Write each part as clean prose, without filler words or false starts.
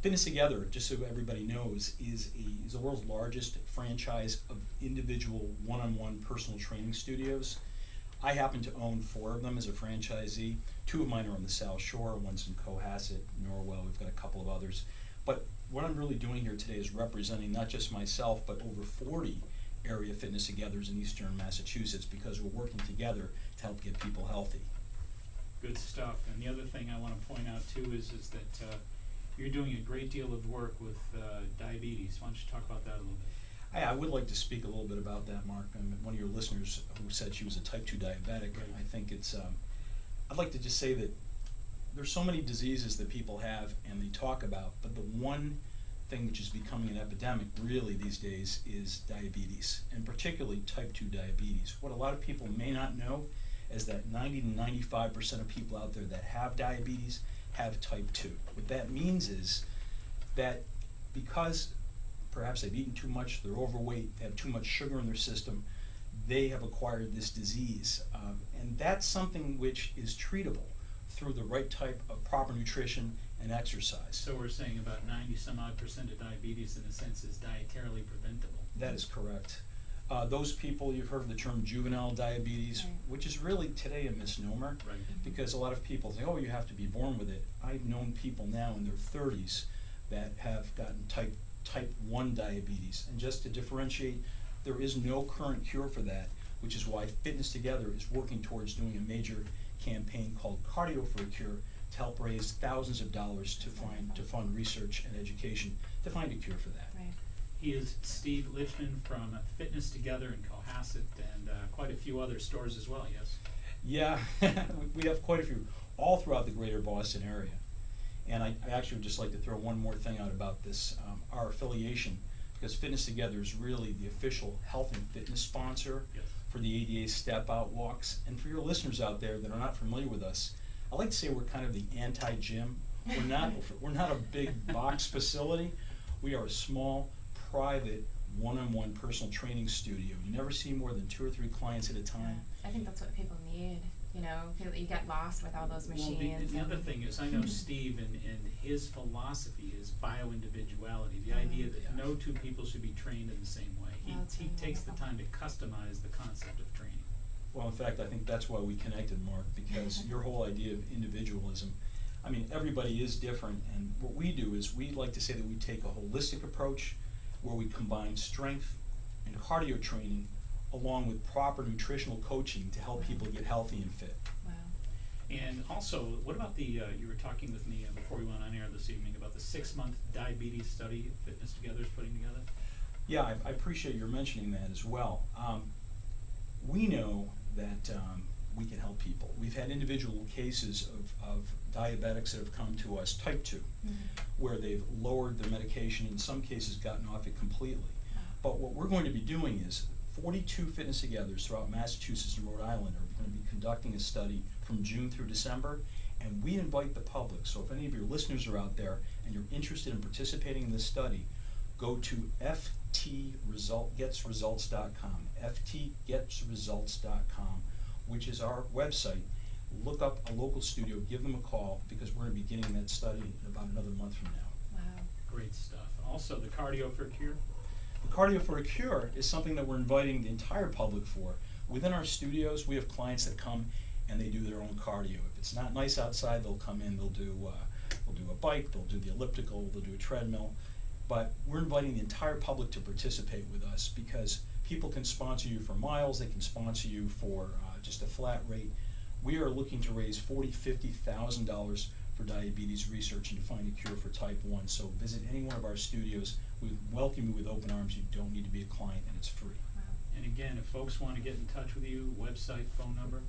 Fitness Together, just so everybody knows, is the world's largest franchise of individual one-on-one personal training studios. I happen to own 4 of them as a franchisee. 2 of mine are on the South Shore, one's in Cohasset, Norwell, we've got a couple of others. But what I'm really doing here today is representing not just myself, but over 40 area Fitness Togethers in Eastern Massachusetts, because we're working together to help get people healthy. Good stuff. And the other thing I want to point out too is that you're doing a great deal of work with diabetes. Why don't you talk about that a little bit? I would like to speak a little bit about that, Mark. One of your listeners who said she was a type 2 diabetic, right. I think it's, I'd like to just say that there's so many diseases that people have and they talk about, but the one thing which is becoming an epidemic really these days is diabetes, and particularly type 2 diabetes. What a lot of people may not know is that 90 to 95% of people out there that have diabetes have type 2. What that means is that because perhaps they've eaten too much, they're overweight, they have too much sugar in their system, they have acquired this disease. And that's something which is treatable through the right type of proper nutrition and exercise. So we're saying about 90-some-odd% of diabetes in a sense is dietarily preventable. That is correct. Those people, you've heard of the term juvenile diabetes, right. which is really today a misnomer, Right. because a lot of people say, oh, you have to be born with it. I've known people now in their 30s that have gotten type 1 diabetes. And just to differentiate, there is no current cure for that, which is why Fitness Together is working towards doing a major campaign called Cardio for a Cure to help raise thousands of dollars to fund research and education to find a cure for that. Right. He is Steve Lichtman from Fitness Together in Cohasset and quite a few other stores as well, yes? Yeah, we have quite a few all throughout the greater Boston area. And I actually would just like to throw one more thing out about this, our affiliation, because Fitness Together is really the official health and fitness sponsor Yes. for the ADA Step Out Walks. And for your listeners out there that are not familiar with us, I like to say we're kind of the anti-gym. We're not a big box facility. We are a small, private, one-on-one personal training studio. You never see more than 2 or 3 clients at a time. I think that's what people need. You know, you get lost with all those machines. Well, the other thing is, I know Steve and his philosophy is bio-individuality, the idea that no 2 people should be trained in the same way. He takes the time to customize the concept of training. Well, in fact, I think that's why we connected, Mark, because your whole idea of individualism, I mean, everybody is different, and what we do is we like to say that we take a holistic approach where we combine strength and cardio training along with proper nutritional coaching to help people get healthy and fit. Wow. And also, what about the, you were talking with me before we went on air this evening about the 6-month diabetes study Fitness Together is putting together? Yeah, I appreciate your mentioning that as well. We know that we can help people. We've had individual cases of diabetics that have come to us, type 2, where they've lowered their medication, in some cases gotten off it completely. But what we're going to be doing is 42 Fitness Togethers throughout Massachusetts and Rhode Island are going to be conducting a study from June through December, and we invite the public. So if any of your listeners are out there and you're interested in participating in this study, go to ftgetsresults.com, ftgetsresults.com, which is our website. Look up a local studio, give them a call, because we're going to be beginning that study in about another month from now. Wow. Great stuff. Also, the Cardio for a Cure? The Cardio for a Cure is something that we're inviting the entire public for. Within our studios, we have clients that come and they do their own cardio. If it's not nice outside, they'll come in, they'll do a bike, they'll do the elliptical, they'll do a treadmill. But we're inviting the entire public to participate with us, because people can sponsor you for miles, they can sponsor you for just a flat rate. We are looking to raise $40,000-$50,000 for diabetes research and to find a cure for type 1. So visit any one of our studios. We welcome you with open arms. You don't need to be a client, and it's free. Wow. And again, if folks want to get in touch with you, website, phone number?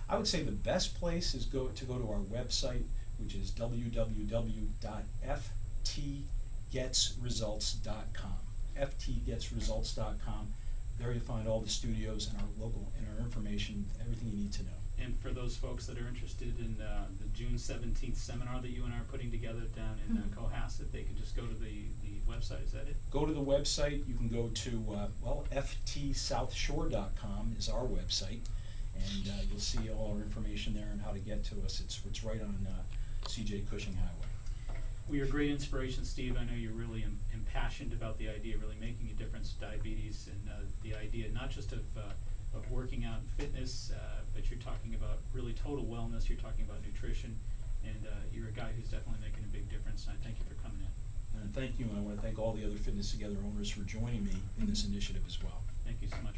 I would say the best place is to go to our website, which is www.ftgetsresults.com. ftgetsresults.com. There you find all the studios and our local and our information, everything you need to know. And for those folks that are interested in the June 17th seminar that you and I are putting together down in Cohasset, they can just go to the website, is that it? Go to the website. You can go to, ftsouthshore.com is our website, and you'll see all our information there and how to get to us. It's right on C.J. Cushing Highway. Well, you're a great inspiration, Steve. I know you're really impassioned about the idea of really making a difference to diabetes, and the idea not just of working out and fitness, but you're talking about really total wellness. You're talking about nutrition, and you're a guy who's definitely making a big difference. And I thank you for coming in. And thank you, and I want to thank all the other Fitness Together owners for joining me in this initiative as well. Thank you so much.